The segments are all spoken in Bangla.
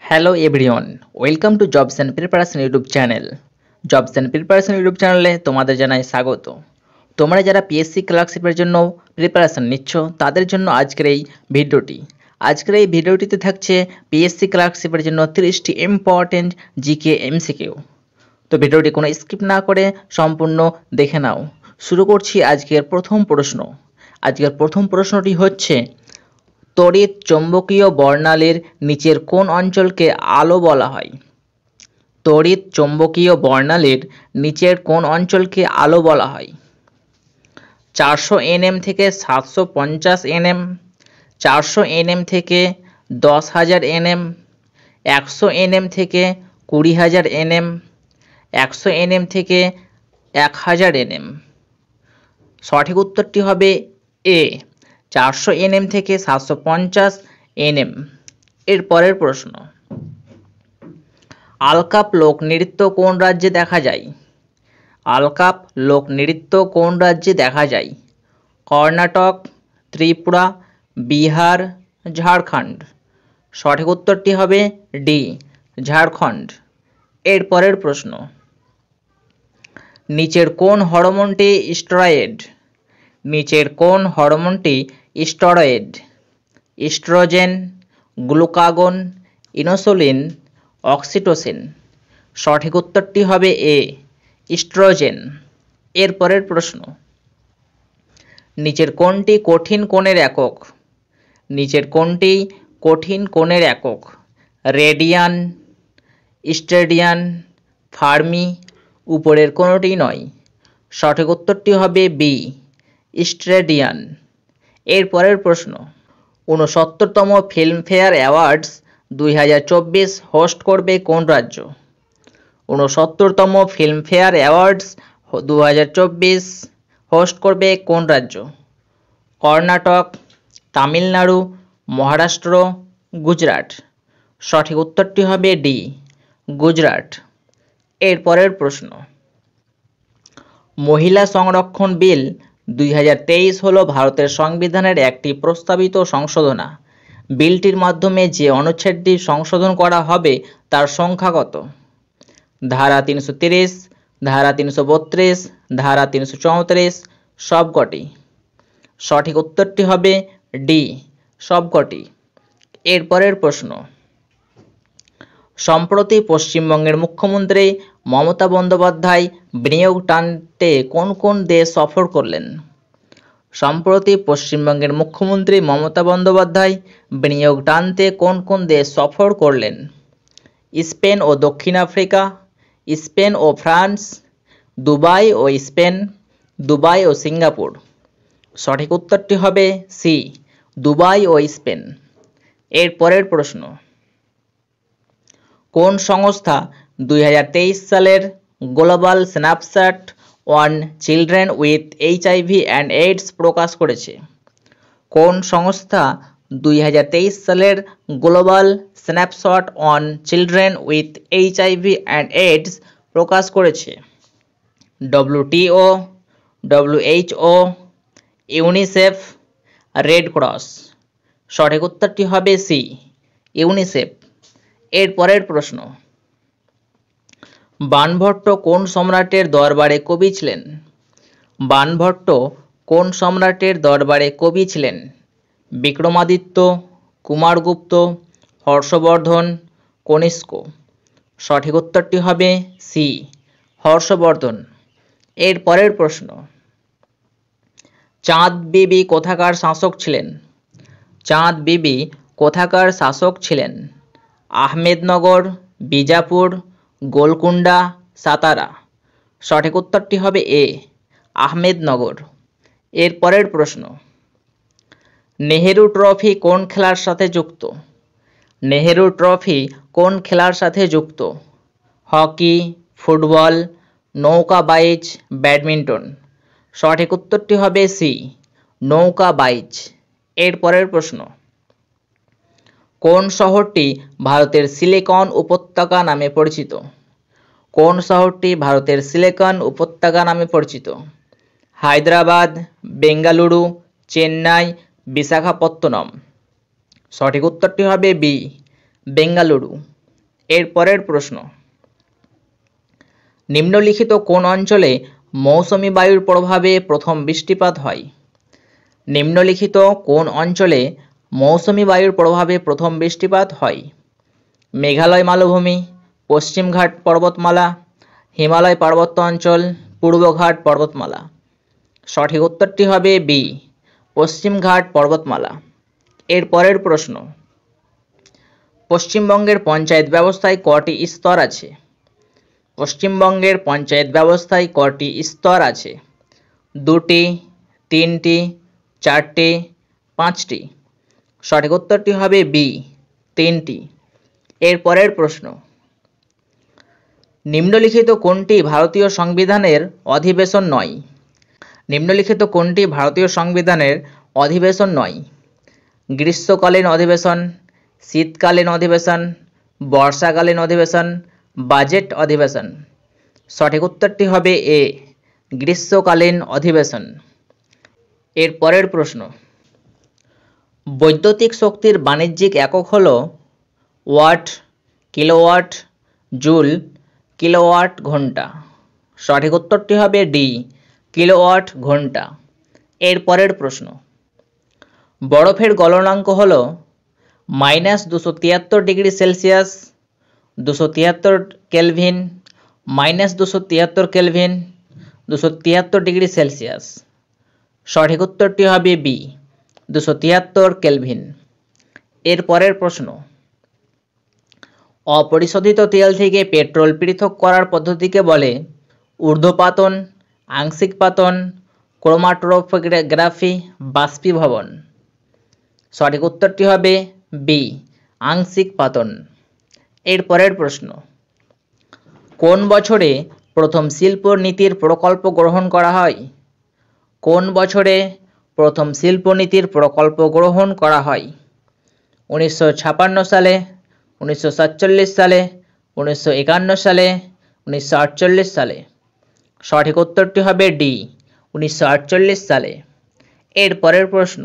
Hello everyone, welcome to jobs and preparation YouTube channel. Jobs and preparation YouTube চ্যানেলে তোমাদের জানাই স্বাগত। তোমরা যারা পিএসসি ক্লার্কশিপের জন্য প্রিপারেশন নিচ্ছ তাদের জন্য আজকের এই ভিডিওটিতে থাকছে পিএসসি ক্লার্কশিপের জন্য 30টি ইম্পর্টেন্ট জিকে এমসিকিউ। তো ভিডিওটি কোনো স্কিপ না করে সম্পূর্ণ দেখে নাও। শুরু করছি আজকের প্রথম প্রশ্ন। আজকের প্রথম প্রশ্নটি হচ্ছে, তড়িৎ চৌম্বকীয় বর্ণালীর নিচের কোন অঞ্চলকে আলো বলা হয়? তড়িৎ চৌম্বকীয় বর্ণালীর নিচের কোন অঞ্চলকে আলো বলা হয়? 400 nm থেকে 750 nm, 400 nm থেকে 10,000 nm, 100 nm থেকে 20,000 nm, 100 nm থেকে 1000 nm। সঠিক উত্তরটি হবে এ, 400 nm থেকে 750 nm। এর পরের প্রশ্ন, আলকাপ লোক নৃত্য কোন রাজ্যে দেখা যায়? আলকাপ লোক নৃত্য কোন রাজ্যে দেখা যায়? কর্ণাটক, ত্রিপুরা, বিহার, ঝাড়খণ্ড। সঠিক উত্তরটি হবে ডি, ঝাড়খণ্ড। এর পরের প্রশ্ন, নিচের কোন হরমোনটি স্টেরয়েড? নিচের কোন হরমোনটি steroid? Oestrogen, glucagon, insulin, oxytocin. সঠিক উত্তরটি হবে এ, ইস্ট্রোজেন। এর পরের প্রশ্ন, নিচের কোনটি কঠিন কোণের একক? নিচের কোনটি কঠিন কোণের একক? রেডিয়ান, স্টেডিয়ান, ফার্মি, উপরের কোনোটি নয়। সঠিক উত্তরটি হবে বি, স্টেডিয়ান। এর পরের প্রশ্ন, 69তম ফিল্মফেয়ার অ্যাওয়ার্ডস 2024 হোস্ট করবে কোন রাজ্য? 69তম ফিল্মফেয়ার অ্যাওয়ার্ডস 2024 হোস্ট করবে কোন রাজ্য? কর্ণাটক, তামিলনাড়ু, মহারাষ্ট্র, গুজরাট। সঠিক উত্তরটি হবে ডি, গুজরাট। এর পরের প্রশ্ন, মহিলা সংরক্ষণ বিল 2023 হলো ভারতের সংবিধানের একটি প্রস্তাবিত সংশোধনা। বিলটির মাধ্যমে যে অনুচ্ছেদটি সংশোধন করা হবে তার সংখ্যা কত? ধারা 330, ধারা 332, ধারা 334, সবকটি। সঠিক উত্তরটি হবে ডি, সবকটি। এর পরের প্রশ্ন, সম্প্রতি পশ্চিমবঙ্গের মুখ্যমন্ত্রী মমতা বন্দ্যোপাধ্যায় বিনিয়োগ টানতে কোন কোন দেশ সফর করলেন? সম্প্রতি পশ্চিমবঙ্গের মুখ্যমন্ত্রী মমতা বন্দ্যোপাধ্যায় বিনিয়োগ টানতে কোন কোন দেশ সফর করলেন? স্পেন ও দক্ষিণ আফ্রিকা, স্পেন ও ফ্রান্স, দুবাই ও স্পেন, দুবাই ও সিঙ্গাপুর। সঠিক উত্তরটি হবে সি, দুবাই ও স্পেন। এর পরের প্রশ্ন, কোন সংস্থা 2023 সালের global snapshot on children with HIV and AIDS প্রকাশ করেছে? কোন সংস্থা 2023 সালের global snapshot on children with HIV and AIDS প্রকাশ করেছে? WTO, WHO, UNICEF, Red Cross. সঠিক উত্তরটি হবে সি, ইউনিসেফ। এর পরের প্রশ্ন, বাণভট্ট কোন সম্রাটের দরবারে কবি ছিলেন? বাণভট্ট কোন সম্রাটের দরবারে কবি ছিলেন? বিক্রমাদিত্য, কুমারগুপ্ত, হর্ষবর্ধন, কনিষ্ক। সঠিক উত্তরটি হবে সি, হর্ষবর্ধন। এর পরের প্রশ্ন, চাঁদ বিবি কোথাকার শাসক ছিলেন? চাঁদ বিবি কোথাকার শাসক ছিলেন? আহমেদনগর, বিজাপুর, গোলকুন্ডা, সাতারা। সঠিক উত্তরটি হবে এ, আহমেদনগর। এর পরের প্রশ্ন, নেহেরু ট্রফি কোন খেলার সাথে যুক্ত? নেহেরু ট্রফি কোন খেলার সাথে যুক্ত? হকি, ফুটবল, নৌকাবাইজ, ব্যাডমিন্টন। সঠিক উত্তরটি হবে সি, নৌকাবাইজ। এর পরের প্রশ্ন, কোন শহরটি ভারতের সিলিকন উপত্যকা নামে পরিচিত? কোন শহরটি ভারতের সিলিকন উপত্যকা নামে পরিচিত? হায়দ্রাবাদ, বেঙ্গালুরু, চেন্নাই, বিশাখাপত্তনম। সঠিক উত্তরটি হবে বি, বেঙ্গালুরু। এর পরের প্রশ্ন, নিম্নলিখিত কোন অঞ্চলে মৌসুমী বায়ুর প্রভাবে প্রথম বৃষ্টিপাত হয়? নিম্নলিখিত কোন অঞ্চলে মৌসুমী বায়ুর প্রভাবে প্রথম বৃষ্টিপাত হয়? মেঘালয় মালভূমি, পশ্চিমঘাট পর্বতমালা, হিমালয় পার্বত্য অঞ্চল, পূর্বঘাট পর্বতমালা। সঠিক উত্তরটি হবে বি, পশ্চিমঘাট পর্বতমালা। এর পরের প্রশ্ন, পশ্চিমবঙ্গের পঞ্চায়েত ব্যবস্থায় কটি স্তর আছে? পশ্চিমবঙ্গের পঞ্চায়েত ব্যবস্থায় কটি স্তর আছে? 2টি, 3টি, 4টি, 5টি। সঠিক উত্তরটি হবে বি, 3টি। এর পরের প্রশ্ন, নিম্নলিখিত কোনটি ভারতীয় সংবিধানের অধিবেশন নয়? নিম্নলিখিত কোনটি ভারতীয় সংবিধানের অধিবেশন নয়? গ্রীষ্মকালীন অধিবেশন, শীতকালীন অধিবেশন, বর্ষাকালীন অধিবেশন, বাজেট অধিবেশন। সঠিক উত্তরটি হবে এ, গ্রীষ্মকালীন অধিবেশন। এর পরের প্রশ্ন, বৈদ্যুতিক শক্তির বাণিজ্যিক একক হল ওয়াট, কিলোওয়াট, জুল, কিলোওয়াট ঘন্টা। সঠিক উত্তরটি হবে ডি, কিলোওয়াট ঘন্টা। এর পরের প্রশ্ন, বরফের গলনাঙ্ক হল -273 degree Celsius, 273 kelvin, -273 kelvin, 273 degree Celsius. সঠিক উত্তরটি হবে বি, 273 কেলভিন। এর পরের প্রশ্ন, অপরিশোধিত তেল থেকে পেট্রোল পৃথক করার পদ্ধতিকে বলে ঊর্ধ্বপাতন, আংশিক পাতন, ক্রোমাটোগ্রাফি, বাষ্পীভবন। সঠিক উত্তরটি হবে বি, আংশিক পাতন। এর পরের প্রশ্ন, কোন বছরে প্রথম শিল্প নীতির প্রকল্প গ্রহণ করা হয়? কোন বছরে প্রথম শিল্পনীতির প্রকল্প গ্রহণ করা হয়? 1956 সালে, 1947 সালে, 1951 সালে, 1948 সালে। সঠিক উত্তরটি হবে ডি, 1948 সালে। এর পরের প্রশ্ন,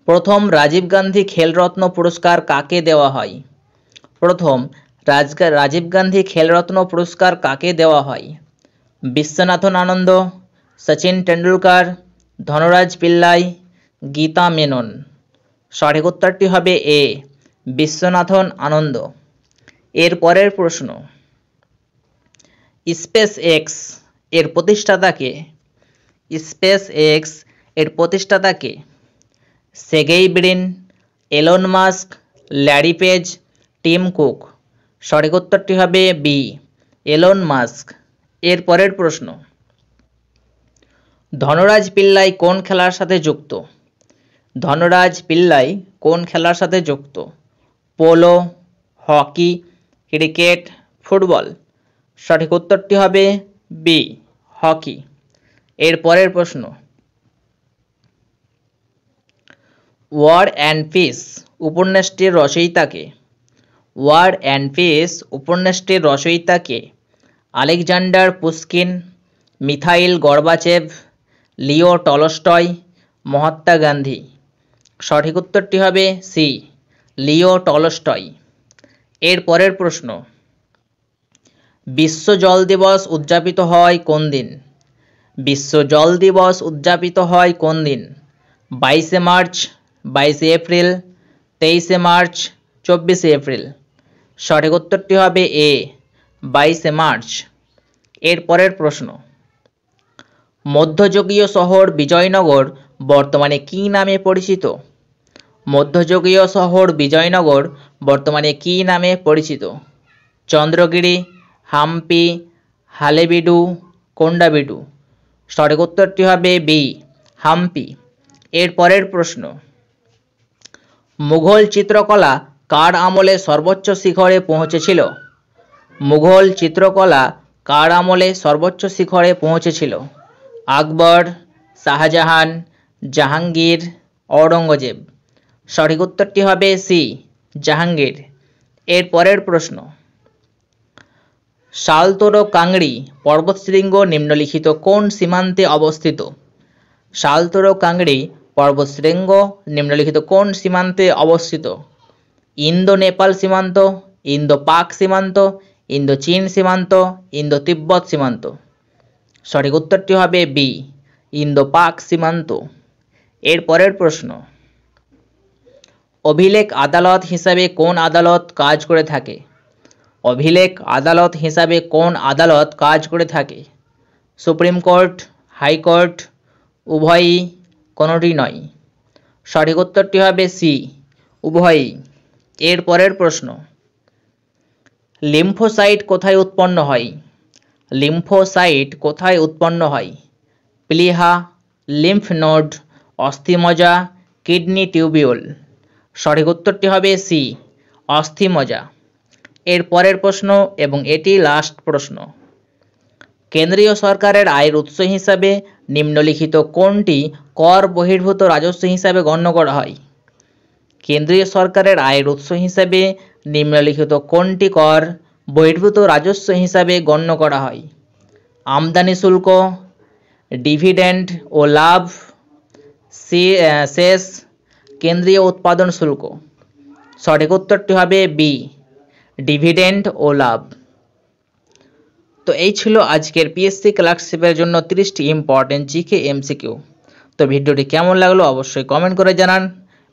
প্রথম রাজীব গান্ধী খেলরত্ন পুরস্কার কাকে দেওয়া হয়? প্রথম রাজীব গান্ধী খেলরত্ন পুরস্কার কাকে দেওয়া হয়? বিশ্বনাথন আনন্দ, সচিন টেন্ডুলকার, ধনরাজ পিল্লাই, গীতা মেনন। সঠিক উত্তরটি হবে এ, বিশ্বনাথন আনন্দ। এর পরের প্রশ্ন, স্পেস এক্স এর প্রতিষ্ঠাতা কে? স্পেস এক্স এর প্রতিষ্ঠাতা কে? সেগেই Brin, Elon Musk, Larry Page, Tim Cook. সঠিক উত্তরটি হবে বি, এলন মাস্ক। এর পরের প্রশ্ন, ধনরাজ পিল্লাই কোন খেলার সাথে যুক্ত? ধনরাজ পিল্লাই কোন খেলার সাথে যুক্ত? Polo, hockey, cricket, football. সঠিক উত্তরটি হবে বি, হকি। এর পরের প্রশ্ন, ওয়ার অ্যান্ড পিস উপন্যাসটির রচয়িতা কে? ওয়ার অ্যান্ড পিস উপন্যাসটির রচয়িতা কে? Alexander Pushkin, Mikhail Gorbachev, Leo Tolstoy, Mahatma Gandhi. সঠিক উত্তরটি হবে সি, লিও টলস্টয়। এর পরের প্রশ্ন, বিশ্ব জল দিবস উদযাপিত হয় কোন দিন? বিশ্ব জল দিবস উদযাপিত হয় কোন দিন? 22শে মার্চ, 22শে এপ্রিল, 23শে মার্চ, 24শে এপ্রিল। সঠিক উত্তরটি হবে এ, 22শে মার্চ। এর পরের প্রশ্ন, মধ্যযুগীয় শহর বিজয়নগর বর্তমানে কী নামে পরিচিত? মধ্যযুগীয় শহর বিজয়নগর বর্তমানে কী নামে পরিচিত? চন্দ্রগিরি, হাম্পি, হালেবিডু, কোন্ডাবিডু। সঠিক উত্তরটি হবে বি, হাম্পি। এর পরের প্রশ্ন, মুঘল চিত্রকলা কার আমলে সর্বোচ্চ শিখরে পৌঁছেছিল? মুঘল চিত্রকলা কার আমলে সর্বোচ্চ শিখরে পৌঁছেছিল? আকবর, শাহজাহান, জাহাঙ্গীর, ঔরঙ্গজেব। সঠিক উত্তরটি হবে সি, জাহাঙ্গীর। এর পরের প্রশ্ন, সালতোরো কাংড়ি পর্বতশৃঙ্গ নিম্নলিখিত কোন সীমান্তে অবস্থিত? সালতোরো কাংড়ি পর্বতশৃঙ্গ নিম্নলিখিত কোন সীমান্তে অবস্থিত? ইন্দো নেপাল সীমান্ত, ইন্দো পাক সীমান্ত, ইন্দো চীন সীমান্ত, ইন্দো তিব্বত সীমান্ত। সঠিক উত্তরটি হবে বি, ইন্দো পাক সীমান্ত। এর পরের প্রশ্ন, অভিলেখ আদালত হিসাবে কোন আদালত কাজ করে থাকে? অভিলেখ আদালত হিসাবে কোন আদালত কাজ করে থাকে? সুপ্রিম কোর্ট, হাইকোর্ট, উভয়ই, কোনোটি নয়। সঠিক উত্তরটি হবে সি, উভয়ই। এর পরের প্রশ্ন, লিম্ফোসাইট কোথায় উৎপন্ন হয়? লিম্ফোসাইট কোথায় উৎপন্ন হয়? প্লিহা, লিম্ফ নোড, অস্থিমজ্জা, কিডনি টিউবিউল। সঠিক উত্তরটি হবে সি, অস্থিমজ্জা। এর পরের প্রশ্ন এবং এটি লাস্ট প্রশ্ন, কেন্দ্রীয় সরকারের আয়ের উৎস হিসাবে নিম্নলিখিত কোনটি কর বহির্ভূত রাজস্ব হিসাবে গণ্য করা হয়? কেন্দ্রীয় সরকারের আয়ের উৎস হিসাবে নিম্নলিখিত কোনটি কর বহির্ভূত রাজস্ব হিসাবে গণ্য করা হয়? আমদানি শুল্ক, ডিভিডেন্ড ও লাভ, শেষ, কেন্দ্রীয় উৎপাদন শুল্ক। সঠিক উত্তরটি হবে বি, ডিভিডেন্ড ও লাভ। তো এই ছিল আজকের পিএসসি ক্লার্কশিপের জন্য 30টি ইম্পর্টেন্ট জিকে এমসিকিউ। তো ভিডিওটি কেমন লাগলো অবশ্যই কমেন্ট করে জানান।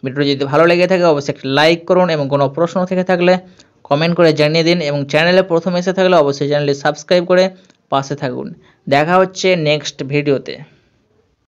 ভিডিওটি যদি ভালো লেগে থাকে অবশ্যই একটা লাইক করুন এবং কোনো প্রশ্ন থেকে থাকলে কমেন্ট করে জানিয়ে দিন এবং চ্যানেলে প্রথম এসে থাকলে অবশ্যই চ্যানেলটি সাবস্ক্রাইব করে পাশে থাকুন। দেখা হচ্ছে নেক্সট ভিডিওতে।